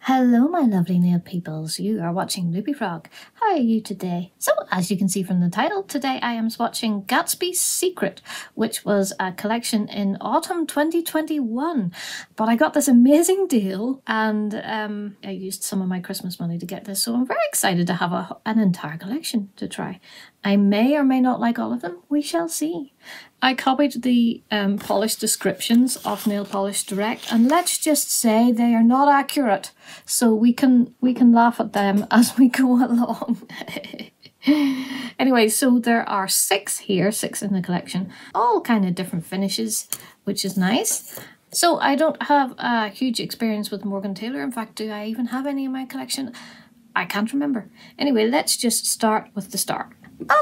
Hello, my lovely nail peoples. You are watching Loopy Frog. How are you today? So, as you can see from the title, today I am swatching Gatsby's Secret, which was a collection in autumn 2021. But I got this amazing deal and I used some of my Christmas money to get this, so I'm very excited to have an entire collection to try. I may or may not like all of them. We shall see. I copied the polish descriptions of Nail Polish Direct, and let's just say they are not accurate. So we can laugh at them as we go along. Anyway, so there are six here, six in the collection, all kind of different finishes, which is nice. So I don't have a huge experience with Morgan Taylor. In fact, do I even have any in my collection? I can't remember. Anyway, let's just start with the start.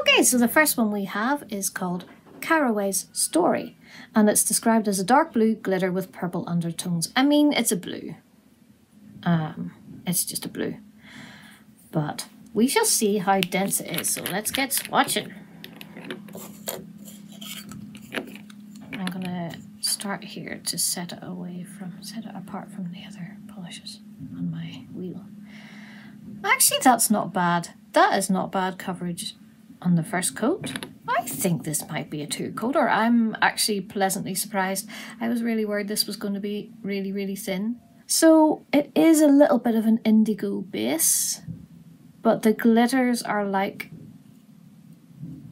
Okay, so the first one we have is called Caraway's Story, and it's described as a dark blue glitter with purple undertones. I mean, it's a blue. It's just a blue. But we shall see how dense it is, so let's get swatching. I'm gonna start here to set it apart from the other polishes on my wheel. Actually, that's not bad. That is not bad coverage on the first coat. I think this might be a two-coater. I'm actually pleasantly surprised. I was really worried this was going to be really, really thin. So it is a little bit of an indigo base, but the glitters are like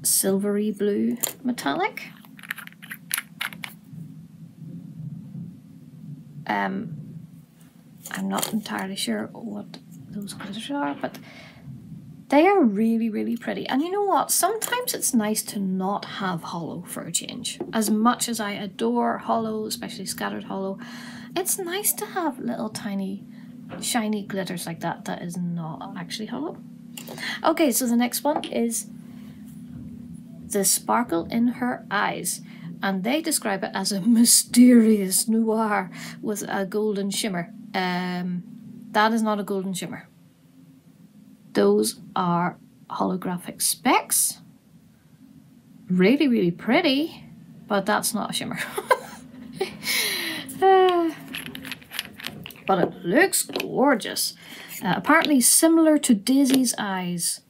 silvery blue metallic. I'm not entirely sure what those glitters are, but they are really, really pretty. And you know what? Sometimes it's nice to not have hollow for a change. As much as I adore hollow, especially scattered hollow, it's nice to have little tiny shiny glitters like that that is not actually hollow. Okay, so the next one is The Sparkle in Her Eyes. And they describe it as a mysterious noir with a golden shimmer. That is not a golden shimmer. Those are holographic specks. Really, really pretty, but that's not a shimmer. But it looks gorgeous. Apparently similar to Daisy's eyes.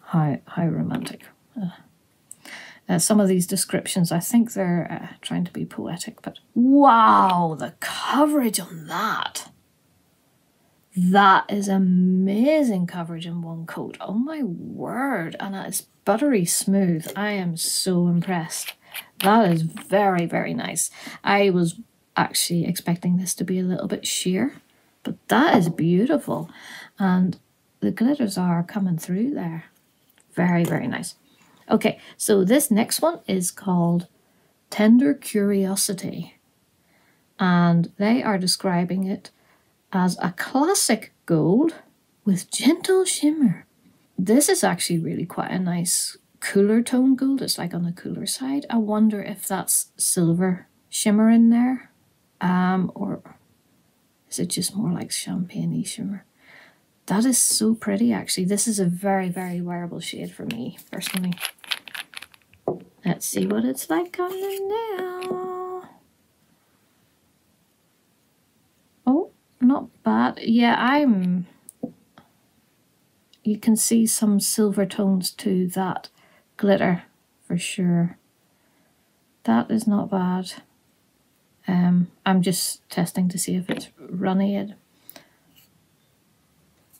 How romantic. Some of these descriptions, I think they're trying to be poetic, but wow, the coverage on that. That is amazing coverage in one coat. Oh my word. And that is buttery smooth. I am so impressed. That is very, very nice. I was actually expecting this to be a little bit sheer, but that is beautiful. And the glitters are coming through there. Very, very nice. Okay, so this next one is called Tender Curiosity. And they are describing it as a classic gold with gentle shimmer. This is actually really quite a nice cooler tone gold. It's like on the cooler side. I wonder if that's silver shimmer in there, or is it just more like champagne-y shimmer? That is so pretty, actually. This is a very, very wearable shade for me, personally. Let's see what it's like on the nail. Oh, not bad. Yeah, you can see some silver tones to that glitter for sure. That is not bad. I'm just testing to see if it's runny.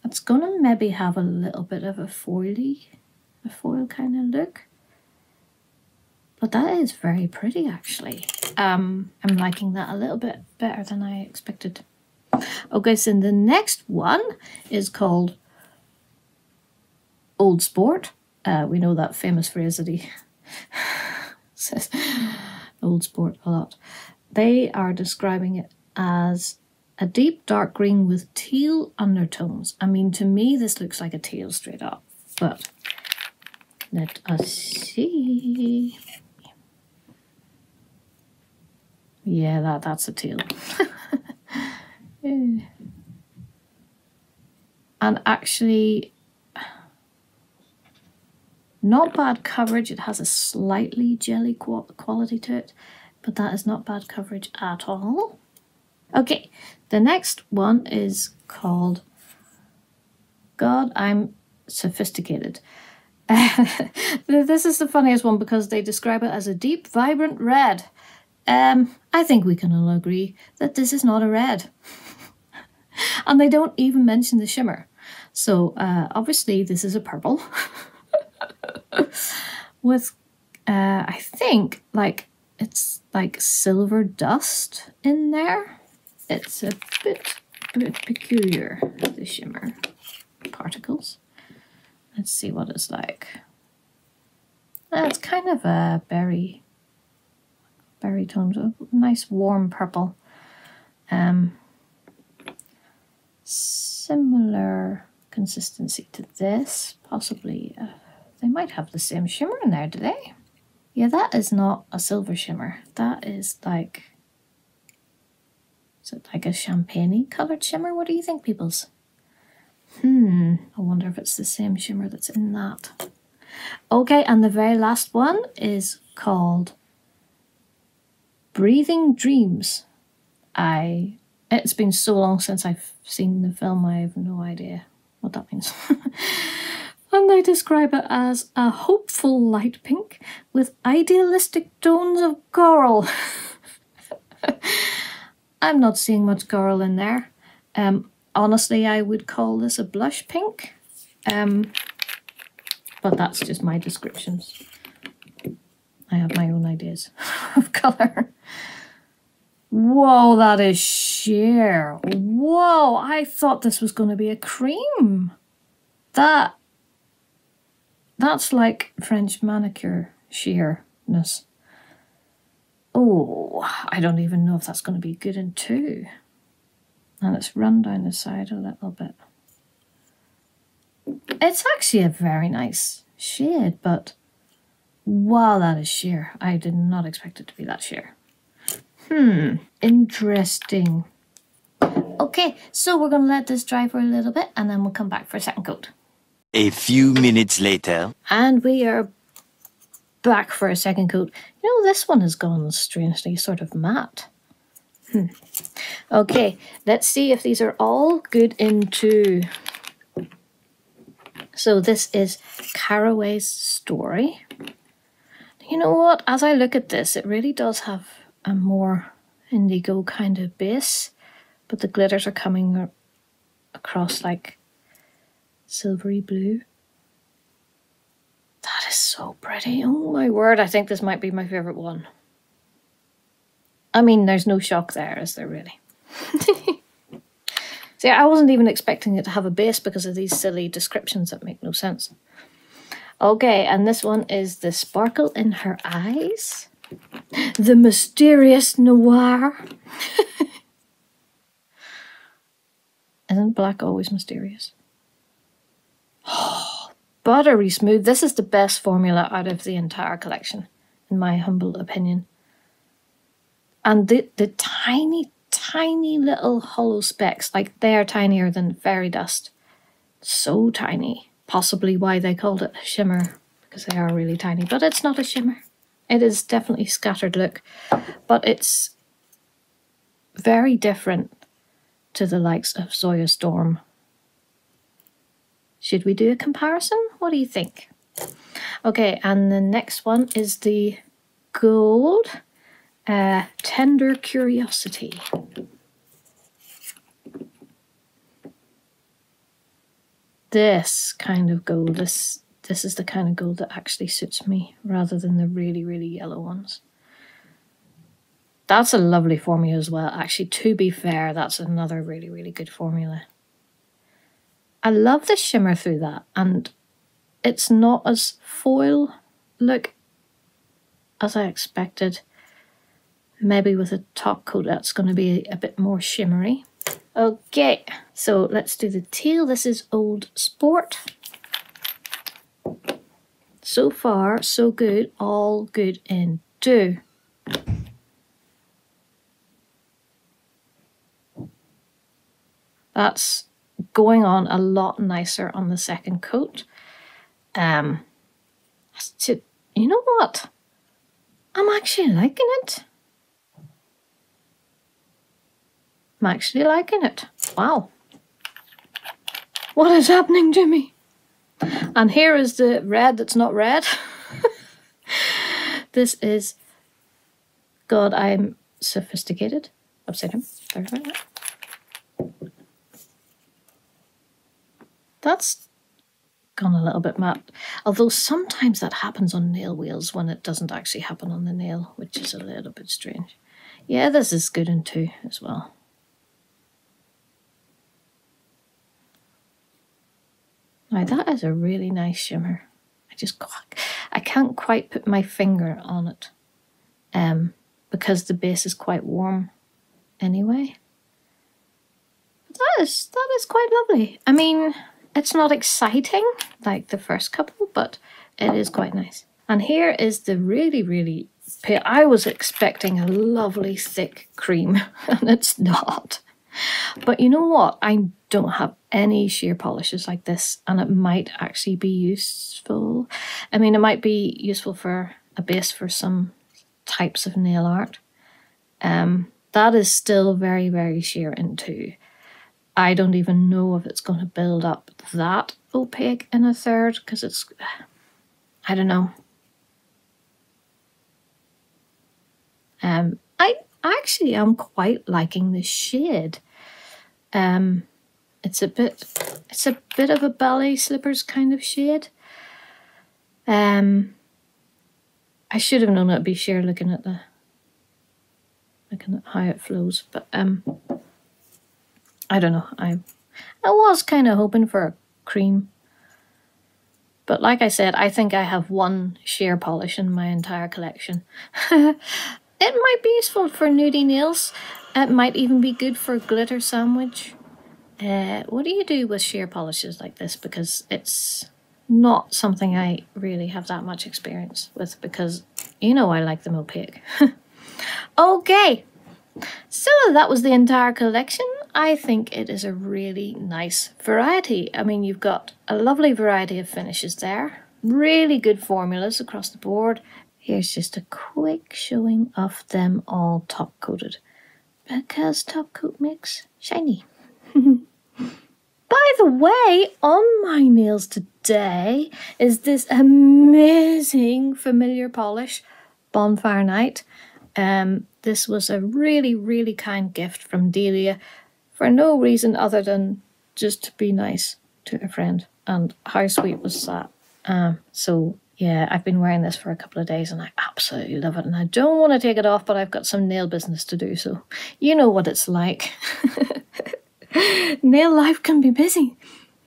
It's gonna maybe have a little bit of a foil kind of look. But that is very pretty, actually. I'm liking that a little bit better than I expected. Okay, so the next one is called Old Sport. We know that famous phrase that he says Old Sport a lot. They are describing it as a deep dark green with teal undertones. I mean, to me, this looks like a teal straight up, but let us see. Yeah, that's a teal. Yeah. And actually, not bad coverage. It has a slightly jelly quality to it, but that is not bad coverage at all. Okay, the next one is called God, I'm Sophisticated. This is the funniest one because they describe it as a deep, vibrant red. I think we can all agree that this is not a red. And they don't even mention the shimmer. So obviously this is a purple. With, I think, like, it's like silver dust in there. It's a bit peculiar, the shimmer particles. Let's see what it's like. It's kind of a berry tones, a nice warm purple. Similar consistency to this, possibly. They might have the same shimmer in there, do they? Yeah, that is not a silver shimmer. That is like, is it like a champagne-y coloured shimmer? What do you think, peoples? I wonder if it's the same shimmer that's in that. Okay, and the very last one is called Breathing Dreams. It's been so long since I've seen the film, I have no idea what that means. And they describe it as a hopeful light pink with idealistic tones of coral. I'm not seeing much coral in there. Honestly, I would call this a blush pink. But that's just my descriptions. I have my own ideas of colour. Whoa, that is sheer. Whoa, I thought this was going to be a cream. That's like French manicure sheerness. Oh, I don't even know if that's going to be good in two. And it's run down the side a little bit. It's actually a very nice shade, but wow, that is sheer. I did not expect it to be that sheer. Interesting. Okay, so we're going to let this dry for a little bit and then we'll come back for a second coat. A few minutes later. And we are back for a second coat. You know, this one has gone strangely sort of matte. Okay, let's see if these are all good in two. So this is Caraway's Story. You know what? As I look at this, it really does have a more indigo kind of base, but the glitters are coming across like silvery blue. That is so pretty. Oh my word, I think this might be my favourite one. I mean, there's no shock there, is there really? See, I wasn't even expecting it to have a base because of these silly descriptions that make no sense. Okay, and this one is The Sparkle in Her Eyes. The Mysterious Noir. Isn't black always mysterious? Oh, buttery smooth. This is the best formula out of the entire collection, in my humble opinion. And the tiny, tiny little hollow specks, like they are tinier than fairy dust. So tiny. Possibly why they called it a shimmer, because they are really tiny. But it's not a shimmer. It is definitely scattered look, but it's very different to the likes of Zoya Storm. Should we do a comparison? What do you think? Okay, and the next one is the gold Tender Curiosity. This kind of gold, this is the kind of gold that actually suits me rather than the really, really yellow ones. That's a lovely formula as well. Actually, to be fair, that's another really, really good formula. I love the shimmer through that, and it's not as foil look as I expected. Maybe with a top coat that's going to be a bit more shimmery. Okay, so let's do the tail. This is Old Sport. So far, so good. All good in two. That's going on a lot nicer on the second coat. You know what? I'm actually liking it. I'm actually liking it. Wow. What is happening to me? And here is the red that's not red. This is... God, I'm sophisticated. Upside down. Sorry about that. That's gone a little bit matte. Although sometimes that happens on nail wheels when it doesn't actually happen on the nail, which is a little bit strange. Yeah, this is good in 2 as well. Now that is a really nice shimmer. I can't quite put my finger on it because the base is quite warm anyway. But that is quite lovely. I mean, it's not exciting like the first couple, but it is quite nice. And here is the really, really pale. I was expecting a lovely thick cream and it's not. But you know what? I don't have any sheer polishes like this, and it might actually be useful. I mean, it might be useful for a base for some types of nail art. That is still very, very sheer in 2. I don't even know if it's going to build up that opaque in a 3rd, because it's... I don't know. I actually am quite liking the shade. It's a bit of a ballet slippers kind of shade. I should have known it'd be sheer looking at how it flows, but I don't know. I was kind of hoping for a cream, but like I said, I think I have 1 sheer polish in my entire collection. It might be useful for nudie nails. It might even be good for glitter sandwich. What do you do with sheer polishes like this? Because it's not something I really have that much experience with, because you know I like them opaque. Okay, so that was the entire collection. I think it is a really nice variety. I mean, you've got a lovely variety of finishes there. Really good formulas across the board. Here's just a quick showing of them all top coated, because top coat makes shiny. By the way, on my nails today is this amazing familiar polish, Bonfire Night. This was a really, really kind gift from Delia for no reason other than just to be nice to a friend. And how sweet was that? So yeah, I've been wearing this for a couple of days and I absolutely love it. And I don't want to take it off, but I've got some nail business to do. So you know what it's like. Nail life can be busy.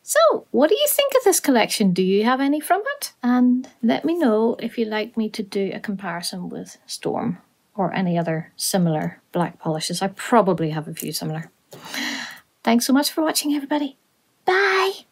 So what do you think of this collection? Do you have any from it? And let me know if you'd like me to do a comparison with Storm or any other similar black polishes. I probably have a few similar. Thanks so much for watching, everybody. Bye!